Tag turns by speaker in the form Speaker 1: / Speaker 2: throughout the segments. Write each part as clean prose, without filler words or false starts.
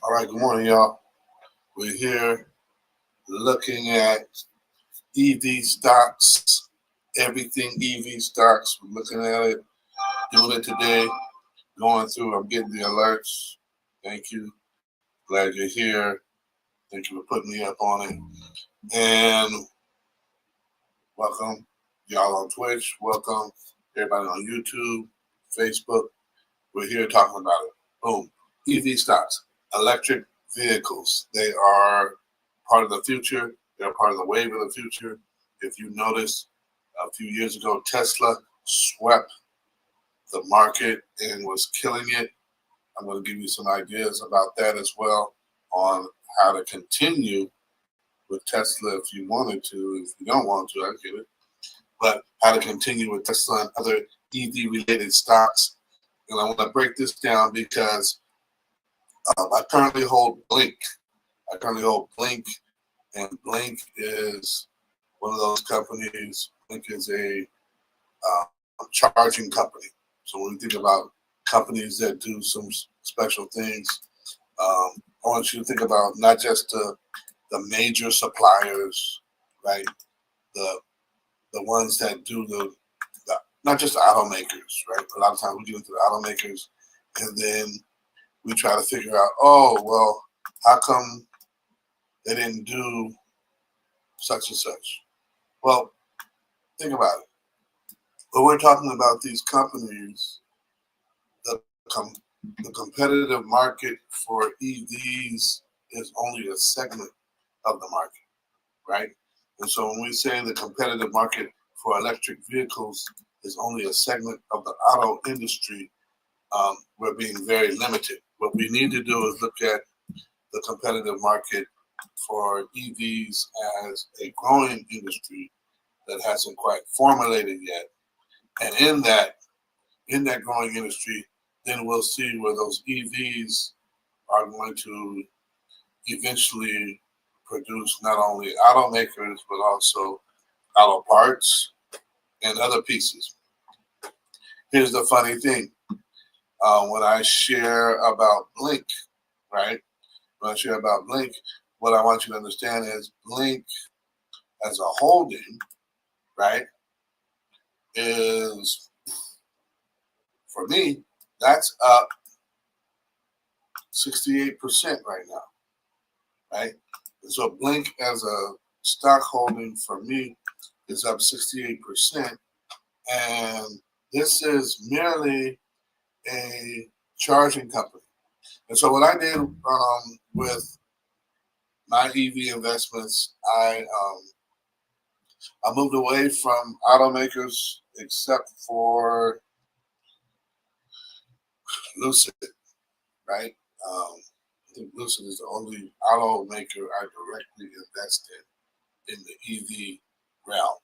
Speaker 1: All right, good morning, y'all. We're here looking at EV stocks, everything EV stocks. We're looking at it, doing it today, going through. I'm getting the alerts. Thank you. Glad you're here. Thank you for putting me up on it. And welcome, y'all on Twitch. Welcome, everybody on YouTube, Facebook. We're here talking about it. Boom. EV stocks, electric vehicles. They are part of the future. They're part of the wave of the future. If you notice, a few years ago, Tesla swept the market and was killing it. I'm going to give you some ideas about that as well on how to continue with Tesla if you wanted to. If you don't want to, I get it. But how to continue with Tesla and other EV-related stocks. And I want to break this down because I currently hold Blink. And Blink is one of those companies. Blink is a charging company. So when we think about companies that do some special things, I want you to think about not just the major suppliers, right? The ones that do the not just the automakers, right? A lot of times we get into the automakers, and then we try to figure out, oh, well, how come they didn't do such and such? Well, think about it. When we're talking about these companies, the competitive market for EVs is only a segment of the market, right? And so when we say the competitive market for electric vehicles is only a segment of the auto industry, we're being very limited. What we need to do is look at the competitive market for EVs as a growing industry that hasn't quite formulated yet. And in that growing industry, then we'll see where those EVs are going to eventually produce not only automakers, but also auto parts and other pieces. Here's the funny thing. When I share about Blink, right? When I share about Blink, what I want you to understand is Blink as a holding, right, is, for me, that's up 68% right now, right? And so Blink as a stock holding for me is up 68%. And this is merely a charging company. And so what I did with my EV investments, I moved away from automakers except for Lucid, right? I think Lucid is the only automaker I directly invest in the EV realm.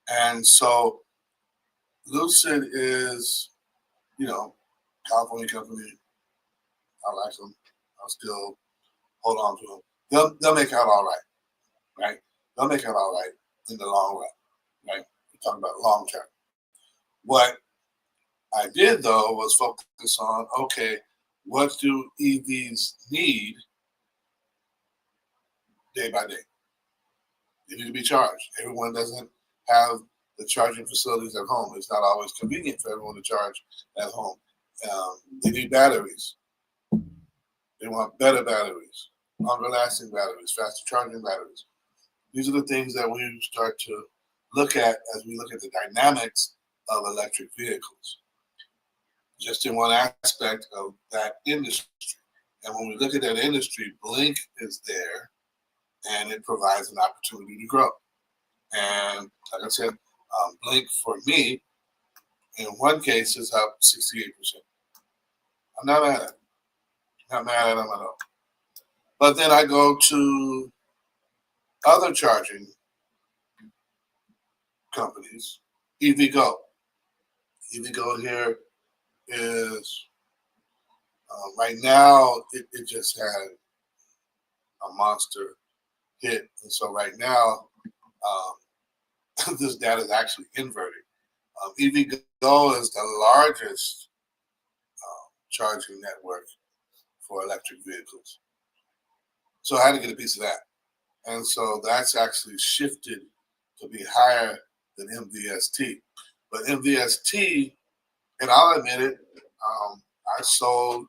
Speaker 1: And so Lucid is, California company. I like them. I'll still hold on to them. They'll make out all right, right? They'll make out all right in the long run, right? We're talking about long term. What I did, though, was focus on, okay, what do EVs need day by day? They need to be charged. Everyone doesn't have the charging facilities at home. It's not always convenient for everyone to charge at home. They need batteries. They want better batteries, longer lasting batteries, faster charging batteries. These are the things that we start to look at as we look at the dynamics of electric vehicles, just in one aspect of that industry. And when we look at that industry, Blink is there, and it provides an opportunity to grow. And like I said, Blink for me, in one case, is up 68%. I'm not mad at it. Not mad at them at all. But then I go to other charging companies. EVgo. EVgo here is, right now, it just had a monster hit. And so right now, this data is actually inverted. EVgo is the largest charging network for electric vehicles. So I had to get a piece of that. And so that's actually shifted to be higher than MVST. But MVST, and I'll admit it, I sold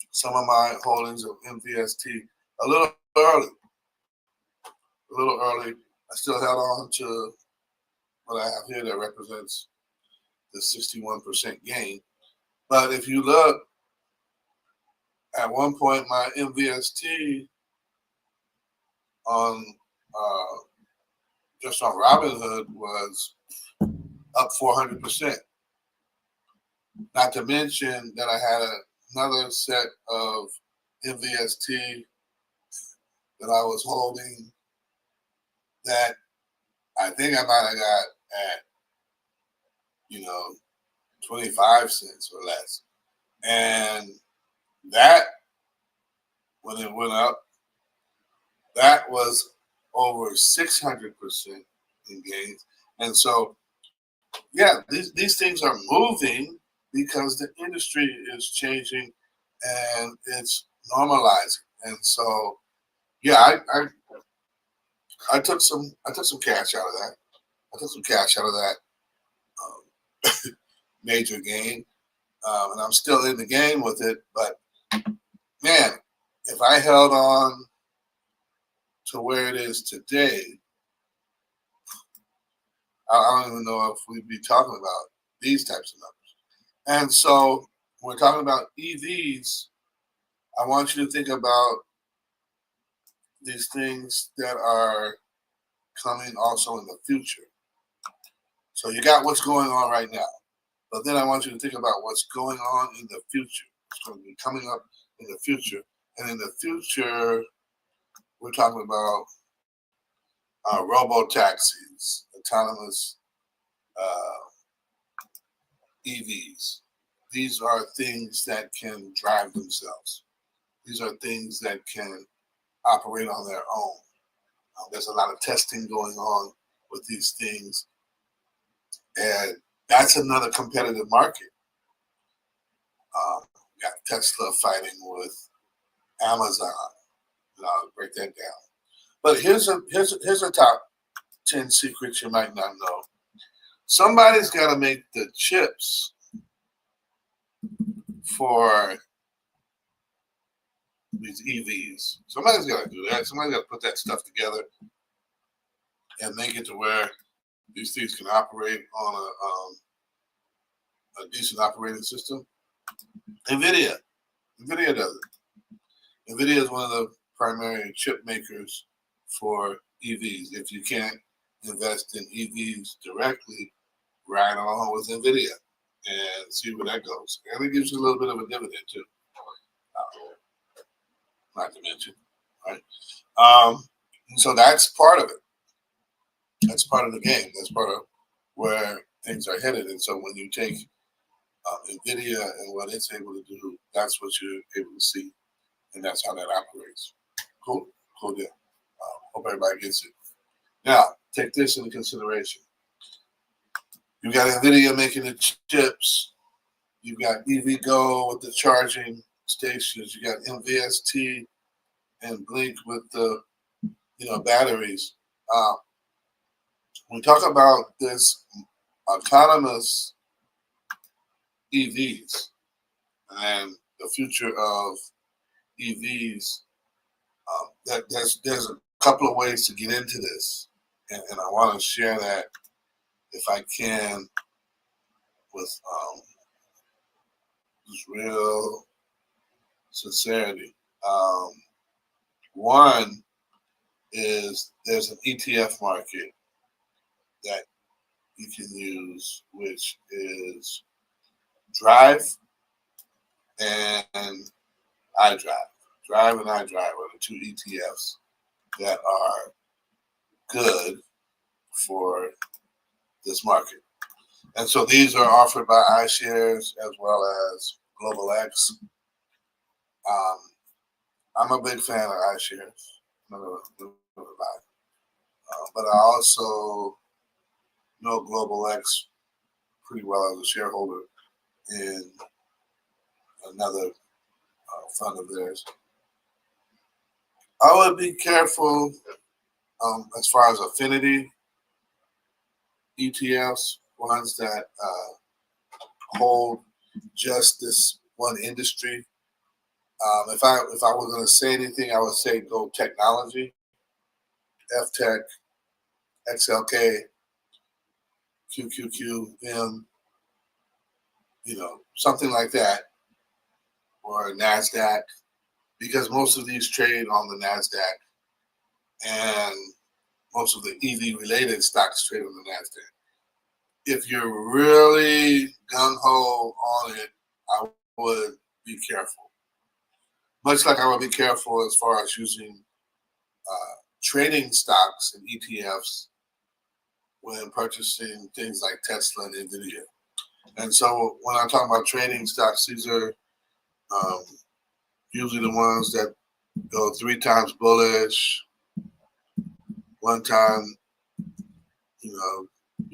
Speaker 1: some of my holdings of MVST a little early. A little early. I still held on to what I have here that represents the 61% gain. But if you look, at one point my MVST on just on Robinhood was up 400%. Not to mention that I had another set of MVST that I was holding that I think I might have got at, 25 cents or less. And that, when it went up, that was over 600% in gains. And so, yeah, these things are moving because the industry is changing and it's normalizing. And so, yeah, I took some cash out of that. I took some cash out of that major gain, and I'm still in the game with it. But man, if I held on to where it is today, I don't even know if we'd be talking about these types of numbers. And so when we're talking about EVs, I want you to think about these things that are coming also in the future. So you got what's going on right now, but then I want you to think about what's going on in the future. It's going to be coming up in the future. And in the future, we're talking about robo-taxis, autonomous EVs. These are things that can drive themselves. These are things that can operate on their own. There's a lot of testing going on with these things. And that's another competitive market. Got Tesla fighting with Amazon. And I'll break that down. But here's a top 10 secrets you might not know. Somebody's got to make the chips for these EVs. Somebody's got to do that. Somebody's got to put that stuff together and make it to where these things can operate on a decent operating system. NVIDIA does it. NVIDIA is one of the primary chip makers for EVs. If you can't invest in EVs directly, ride on with NVIDIA and see where that goes. And it gives you a little bit of a dividend too. Not to mention, right? So that's part of it. That's part of the game. That's part of where things are headed. And so when you take NVIDIA and what it's able to do, that's what you're able to see. And that's how that operates. Cool deal. Hope everybody gets it. Now, take this into consideration. You got NVIDIA making the chips. You got EVgo with the charging stations. You got MVST and Blink with the batteries. When we talk about this autonomous EVs and the future of EVs, there's a couple of ways to get into this, and I want to share that if I can with just real sincerity. One is there's an ETF market that you can use, which is Drive and iDrive. Drive and iDrive are the two ETFs that are good for this market. And so these are offered by iShares as well as Global X. I'm a big fan of iShares. I'm not gonna lie. But I also know Global X pretty well as a shareholder in another fund of theirs. I would be careful as far as affinity ETFs, ones that hold just this one industry. If I was going to say anything, I would say go technology, FTech, XLK, QQQM, something like that, or NASDAQ, because most of these trade on the NASDAQ, and most of the EV related stocks trade on the NASDAQ. If you're really gung-ho on it, I would be careful. Much like I would be careful as far as using trading stocks and ETFs when purchasing things like Tesla and NVIDIA. And so when I'm talking about trading stocks, these are usually the ones that go 3 times bullish, 1 time, you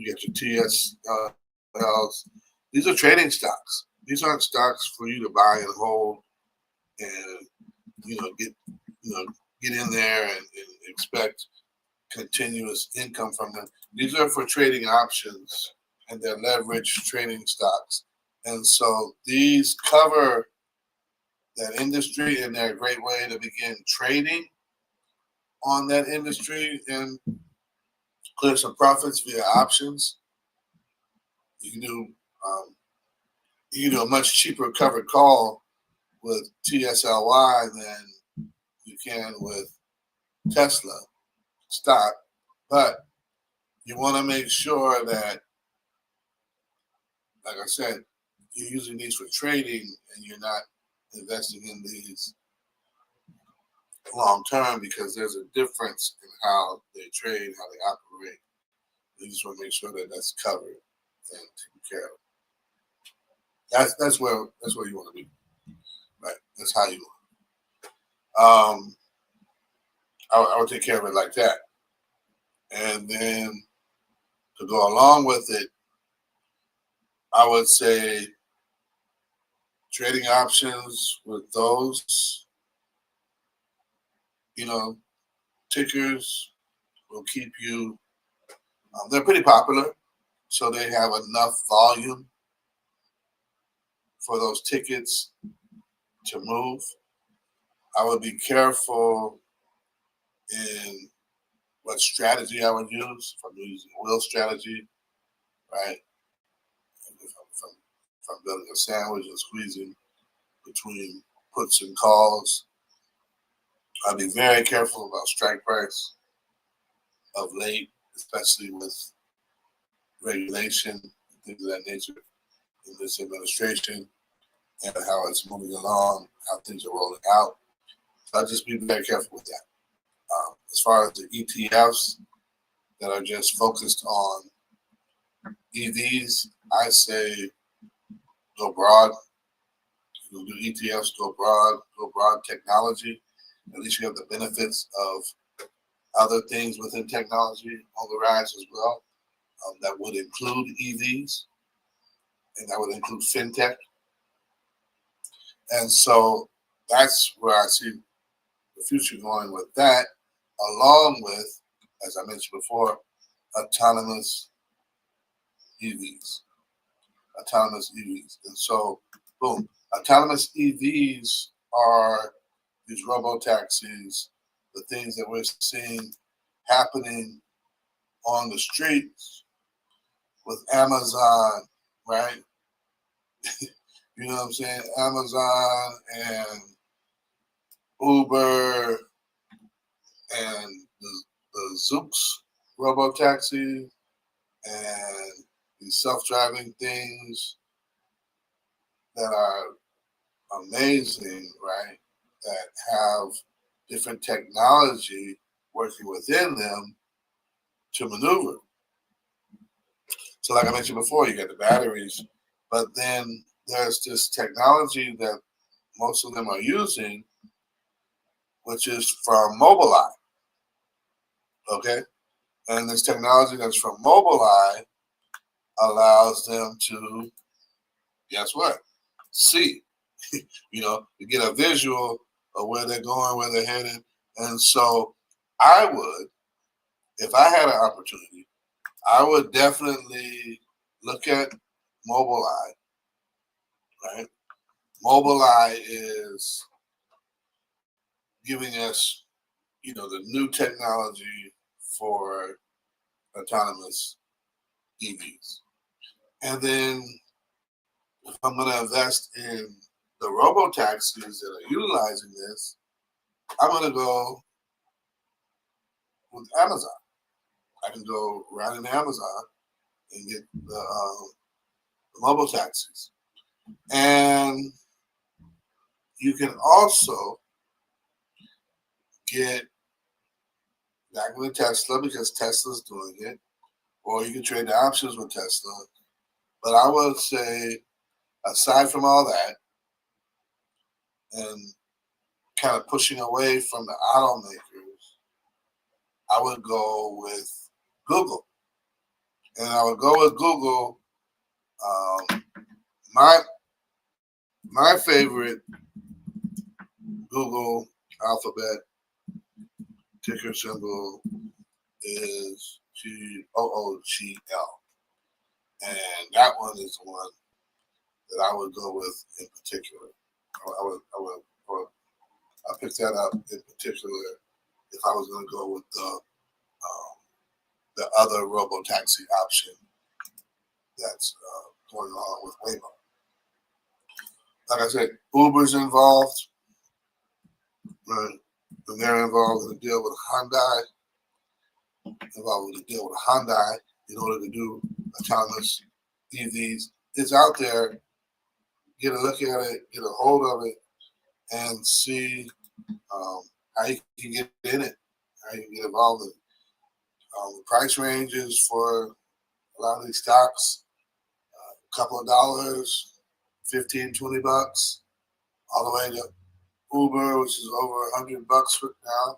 Speaker 1: get your TSLs. These are trading stocks. These aren't stocks for you to buy and hold and, get in there and expect continuous income from them. These are for trading options, and they're leveraged trading stocks. And so these cover that industry, and they're a great way to begin trading on that industry and clear some profits via options. You can do a much cheaper covered call with TSLY than you can with Tesla stock, but you want to make sure that, like I said, you're using these for trading and you're not investing in these long term, because there's a difference in how they trade, how they operate. You just want to make sure that that's covered and taken care of. That's where you want to be, right? That's how you want. I would take care of it like that, and then to go along with it, I would say trading options with those, tickers will keep you. They're pretty popular, so they have enough volume for those tickets to move. I would be careful in what strategy I would use. If I'm using wheel strategy, right? If I'm building a sandwich and squeezing between puts and calls, I'd be very careful about strike price of late, especially with regulation and things of that nature in this administration, and how it's moving along, how things are rolling out. So I'd just be very careful with that. As far as the ETFs that are just focused on EVs, I say go broad. You do ETFs, go broad technology. At least you have the benefits of other things within technology on the rise as well. That would include EVs, and that would include fintech. And so that's where I see the future going with that, along with, as I mentioned before, autonomous EVs. And so, boom, autonomous EVs are these robo-taxis, the things that we're seeing happening on the streets with Amazon, right? You know what I'm saying? Amazon and Uber and the Zooks robo-taxi and these self-driving things that are amazing, right? That have different technology working within them to maneuver. So like I mentioned before, you got the batteries, but then there's this technology that most of them are using, which is from Mobileye, okay? And this technology that's from Mobileye allows them to, guess what? See, you get a visual of where they're going, where they're headed. And so I would, if I had an opportunity, I would definitely look at Mobileye, right? Mobileye is giving us, the new technology for autonomous EVs. And then if I'm going to invest in the robo taxis that are utilizing this, I'm going to go with Amazon. I can go right into Amazon and get the mobile taxis. And you can also get back with Tesla because Tesla's doing it, or you can trade the options with Tesla. But I would say, aside from all that, and kind of pushing away from the automakers, I would go with Google. And I would go with Google. My my favorite Google alphabet ticker symbol is GOOGL. And that one is the one that I would go with in particular. I pick that up in particular if I was going to go with the other robo taxi option that's going on with Waymo. Like I said, Uber's involved, right? And they're involved in a deal with Hyundai, in order to do autonomous EVs. It's out there. Get a look at it, get a hold of it, and see how you can get in it, how you can get involved in it. The price ranges for a lot of these stocks, a couple of dollars, 15, 20 bucks, all the way to Uber, which is over $100 now,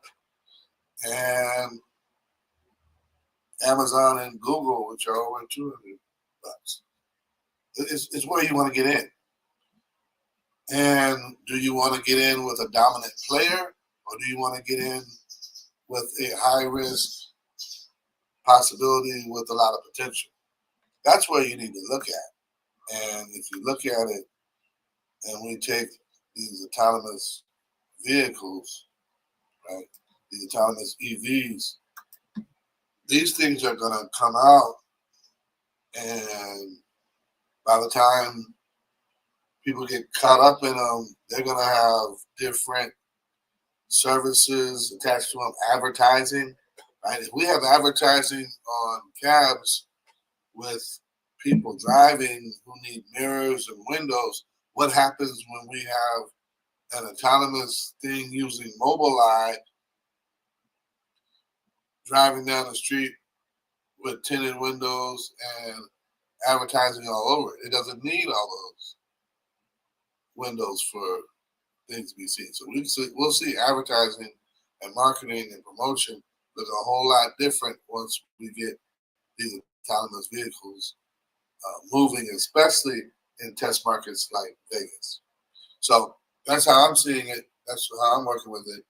Speaker 1: and Amazon and Google, which are over $200. It's where you want to get in. And do you want to get in with a dominant player, or do you want to get in with a high risk possibility with a lot of potential? That's where you need to look at. And if you look at it and we take these autonomous vehicles, right, these autonomous EVs, these things are going to come out, and by the time people get caught up in them, they're going to have different services attached to them, advertising, right? If we have advertising on cabs with people driving who need mirrors and windows, what happens when we have an autonomous thing using Mobileye driving down the street with tinted windows and advertising all over it? It doesn't need all those windows for things to be seen. So we'll see advertising and marketing and promotion look a whole lot different once we get these autonomous vehicles moving, especially in test markets like Vegas. So that's how I'm seeing it. That's how I'm working with it.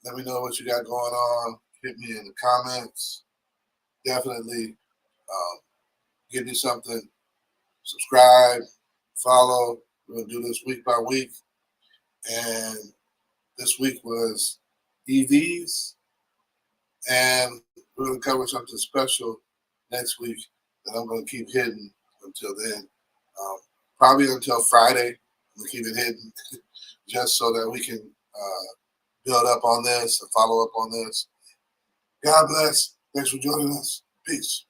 Speaker 1: Let me know what you got going on. Hit me in the comments. Definitely give me something. Subscribe, follow. We're going to do this week by week. And this week was EVs. And we're going to cover something special next week that I'm going to keep hidden until then. Probably until Friday. I'm going to keep it hidden just so that we can build up on this and follow up on this. God bless. Thanks for joining us. Peace.